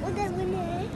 उधर भी नहीं है।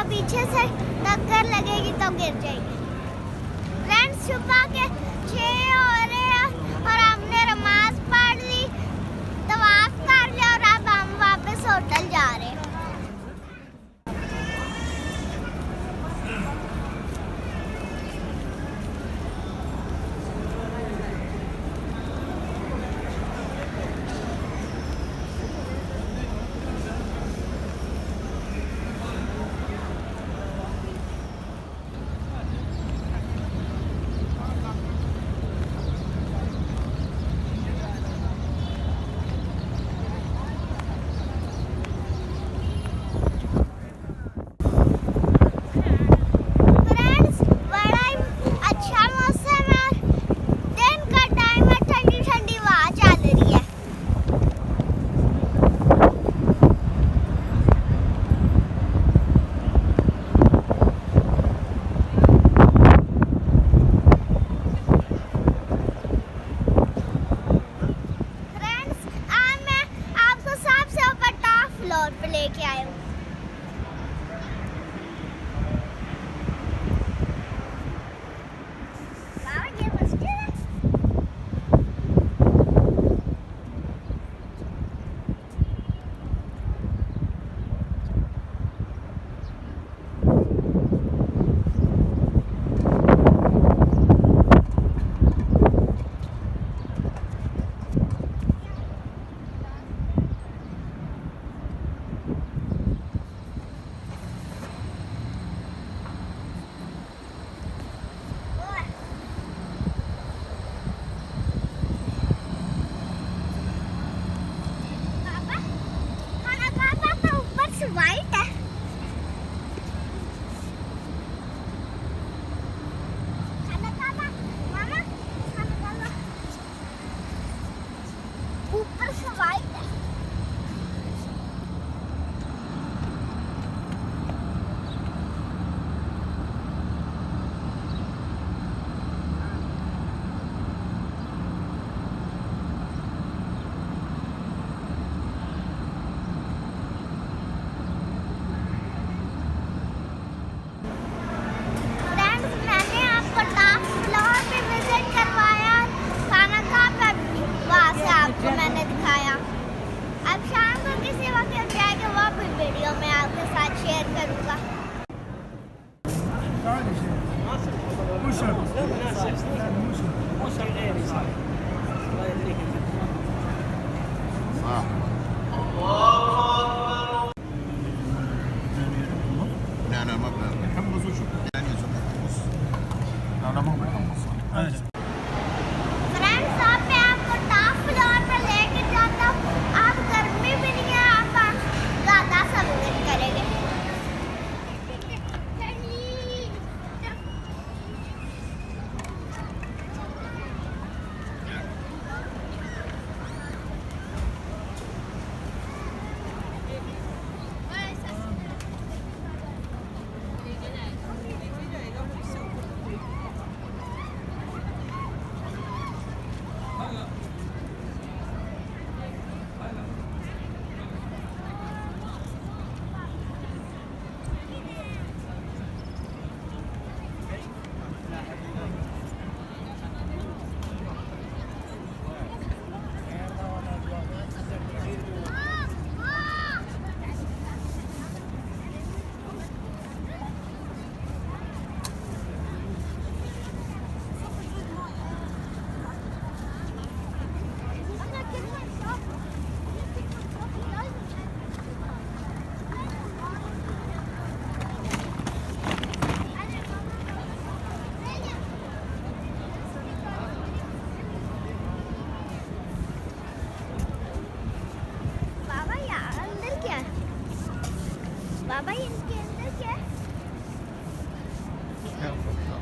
पीछे से टक्कर लगेगी तो गिर जाएगी। फ्रेंड्स सुबह के 6 हो रहे हैं और हमने नमाज पढ़ ली, तवाफ कर लिया और अब हम वापस होटल जा रहे हैं। लेके आए हूँ। वाइट है। मामा ऊपर से वाइट है। मैंने दिखाया। अब शाम को किसी वक्त जाएंगे, वो भी वीडियो में आपके साथ शेयर करूंगा। انا ما بحمص وشو يعني بحمص انا ما بحمص बाबा इनके अंदर क्या है? क्या पता।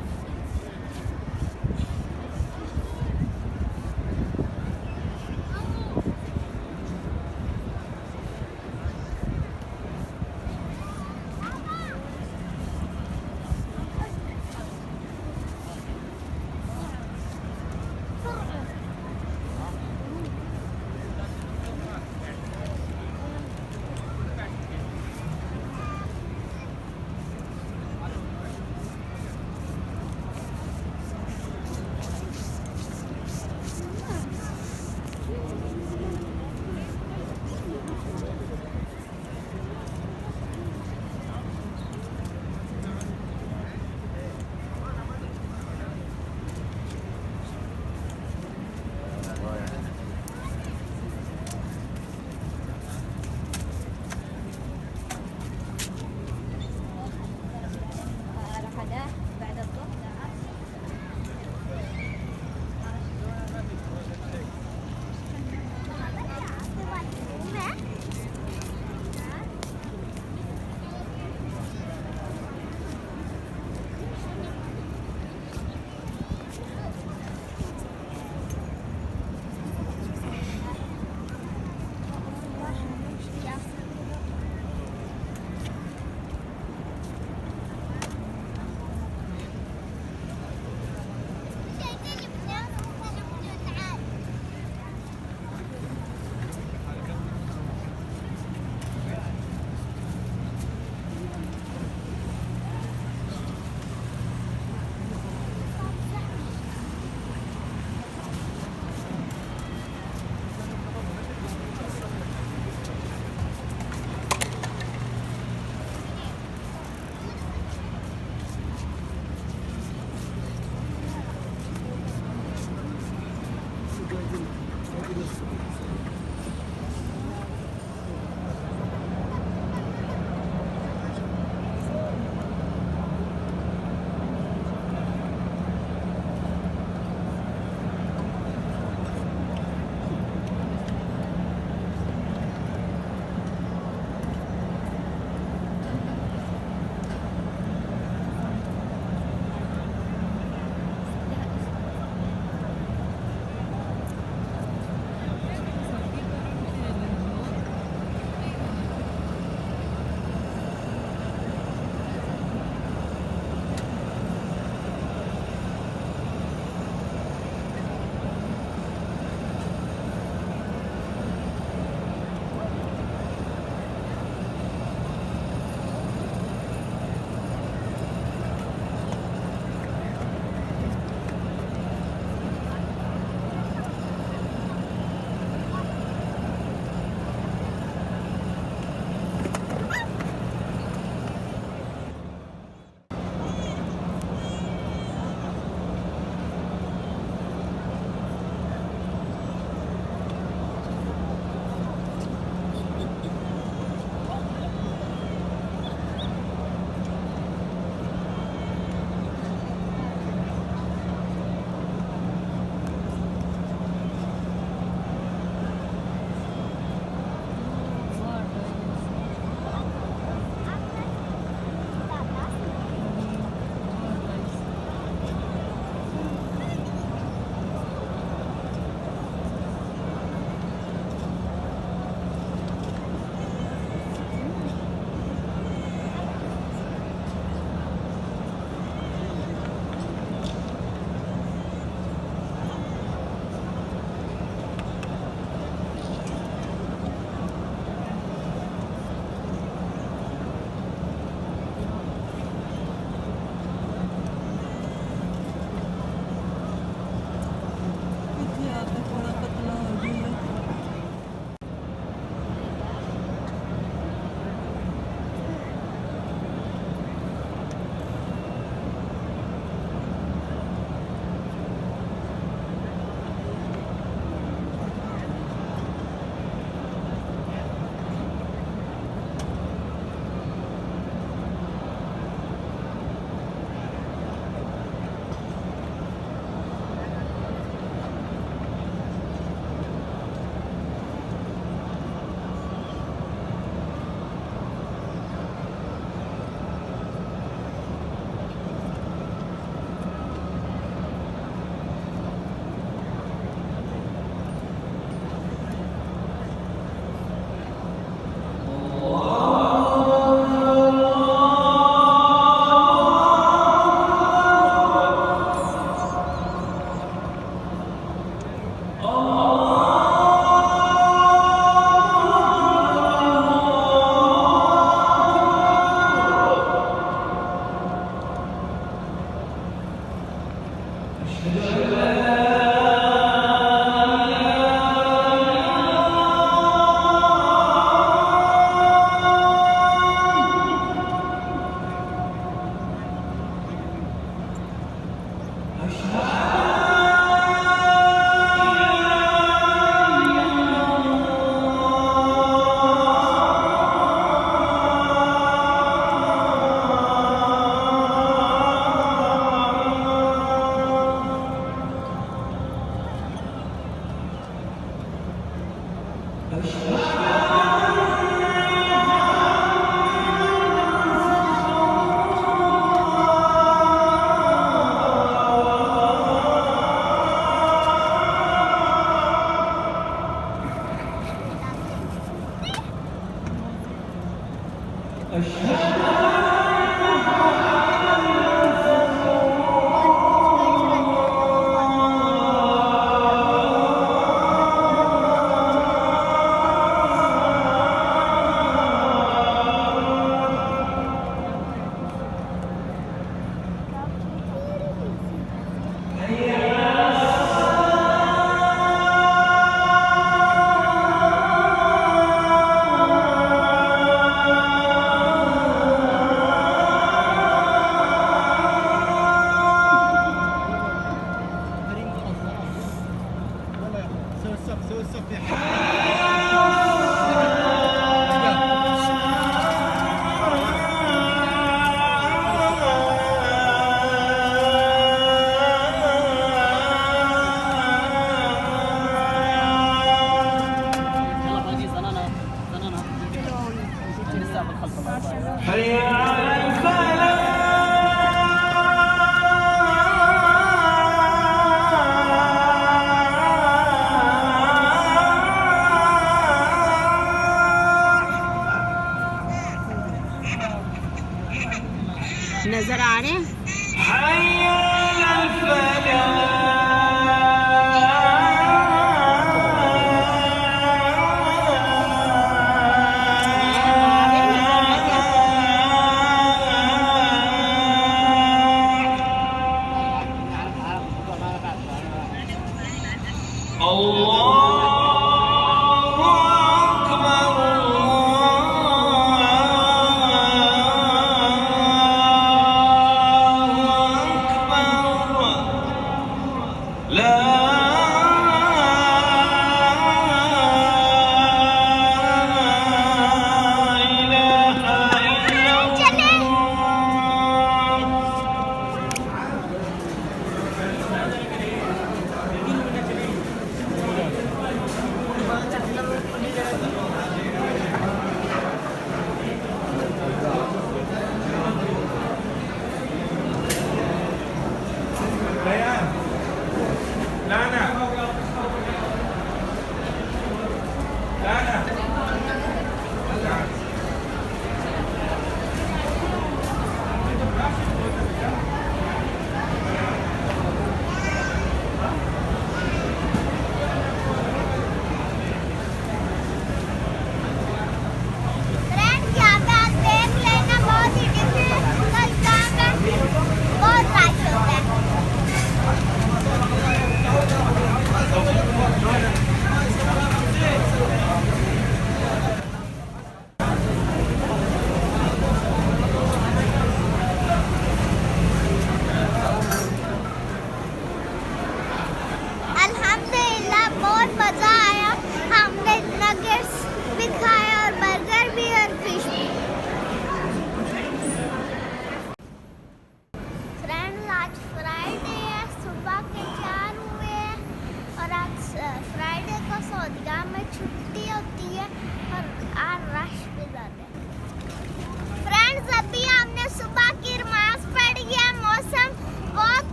नजर आ रहे हैं।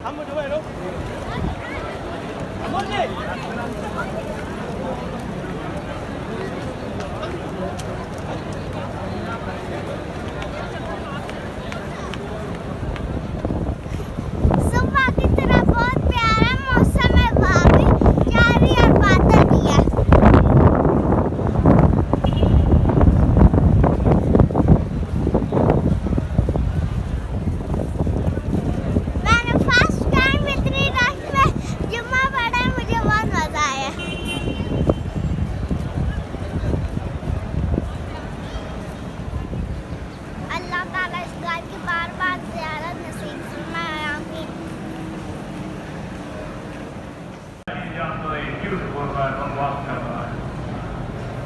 한번 줘봐요. 한 번씩.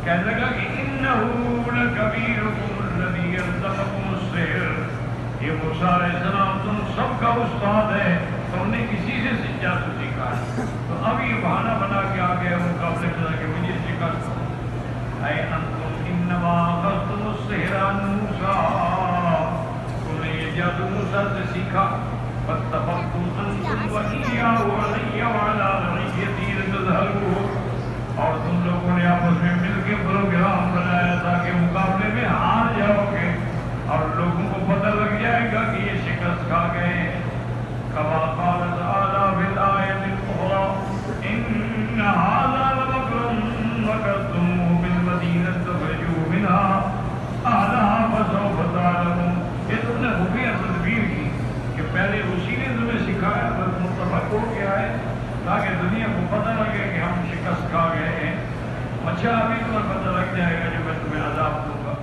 कहने लगा कि इन्नहु लकबीरुकुम अल्लज़ी यल्ज़मुकुम अस्सिहर, ये मूसा अलैहिस्सलाम तुम सबका उस्ताद है, तुमने किसी से जादू सीखा है। तो अब ये बहाना बना के आ गया मुकाबले में कि मुझे सिखा ऐ अंतुम इन्नमा अखज़्तुम अस्सिहरा मूसा, तुमने ये जादू मूसा से सीखा। फत्तफ़क़्तुम अंतुम व इय्याहु अलैया व अला रइय्यती तज़हरुहु, और तुम लोगों ने आपस में मिलकर प्रोग्राम बनाया था कि मुकाबले में हार जाओगे और लोगों को पता लग जाएगा कि ये शिकस्त खा गए। कमा क़ाल तआला फिल आयतिल उख़रा इन्न हाज़ा लमकरुम मकरतुमूहु बिल मदीनति तुख़रिजू मिन्हा अहलहा फसौफ़ तअलमून। ये तुमने खुफिया तदबीर की कि पहले उसी ने तुम्हें सिखाया, बस मुतफ़क़ हो गया है ताकि दुनिया को पता लगे कि हम शिकस्त खा गए हैं। अच्छा अभी तुम्हें पता लग जाएगा जब मैं तुम्हें अज़ाब दूंगा।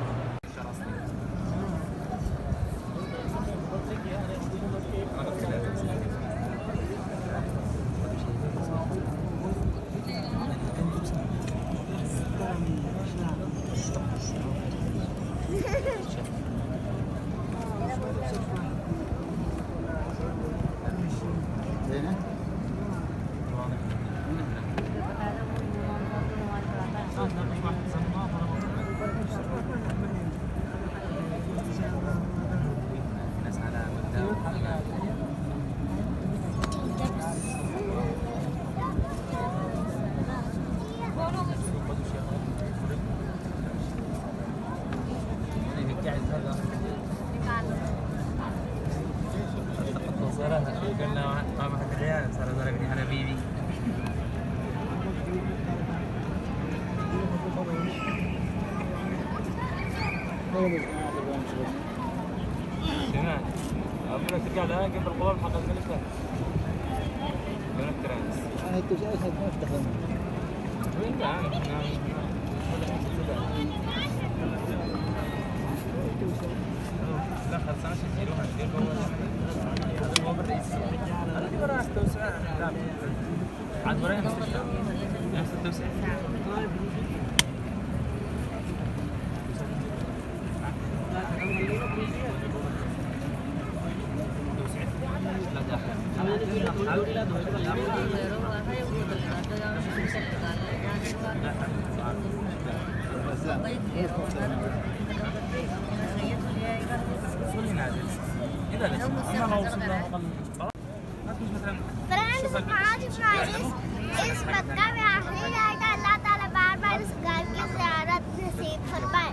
फ्रेंड्स, आज इस मक्का में आखिरी रात अल्लाह ताला बार बार इस घर की ज़ियारत नसीब फरमाए।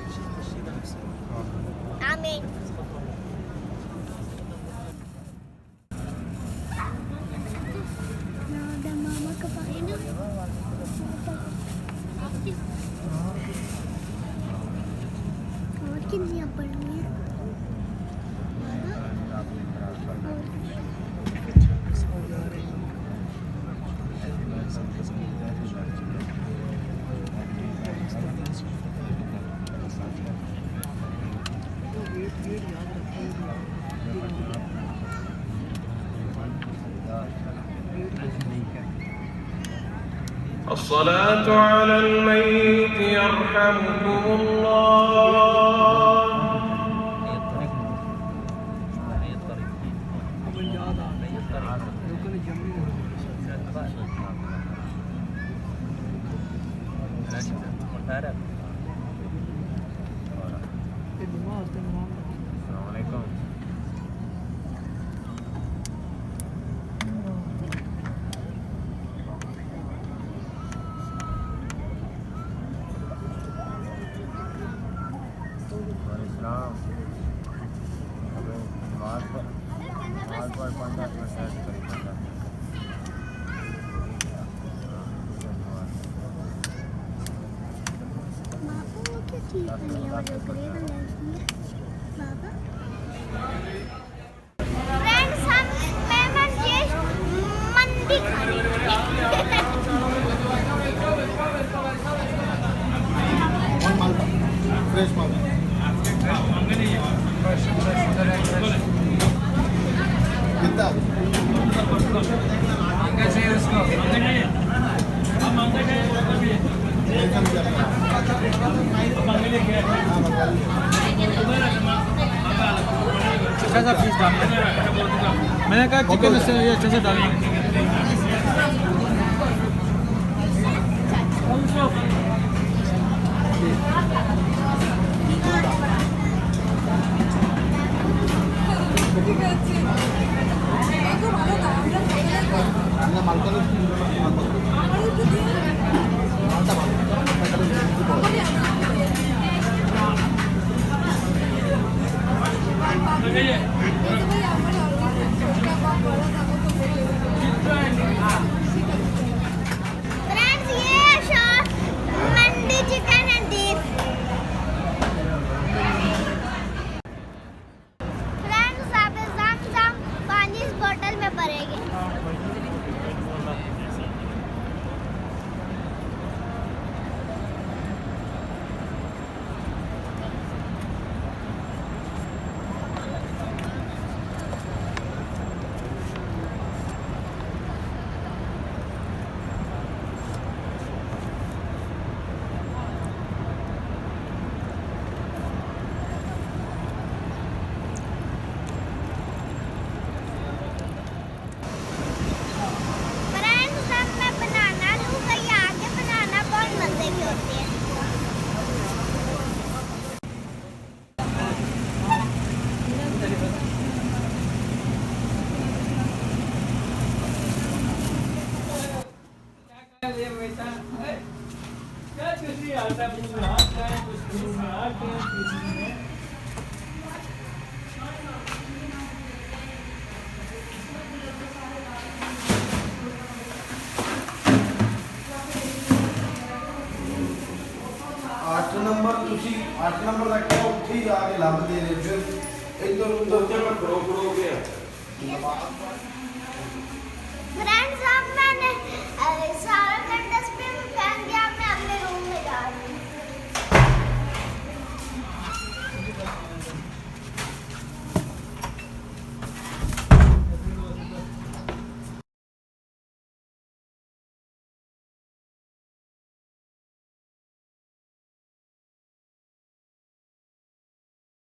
आमीन। मामा का पानी ना और कितनी पड़ी है। الصلاة على الميت يرحمكم الله. फ्रेंड्स, हम मेहमान जी मंदी खा रहे फ्रेश माल कितना टेंशन क्या अच्छा सा पीस डालना है। मैंने कहा चिकन से ये अच्छे से डालना है। फ्रेंड्स ये shot Mandi chicken and beef. Friends आप जम पानी इस बोतल में भरेंगे। फ्रेंड्स अब मैं बनाना लूँगा। ये आगे बनाना बहुत मजे की होती है। आठ नंबर तुसी 8 नंबर रखा उत्थे ही आके लभदे ने फिर इधर उधर खड़ो खड़ो के फ्रेंड्स अब मैंने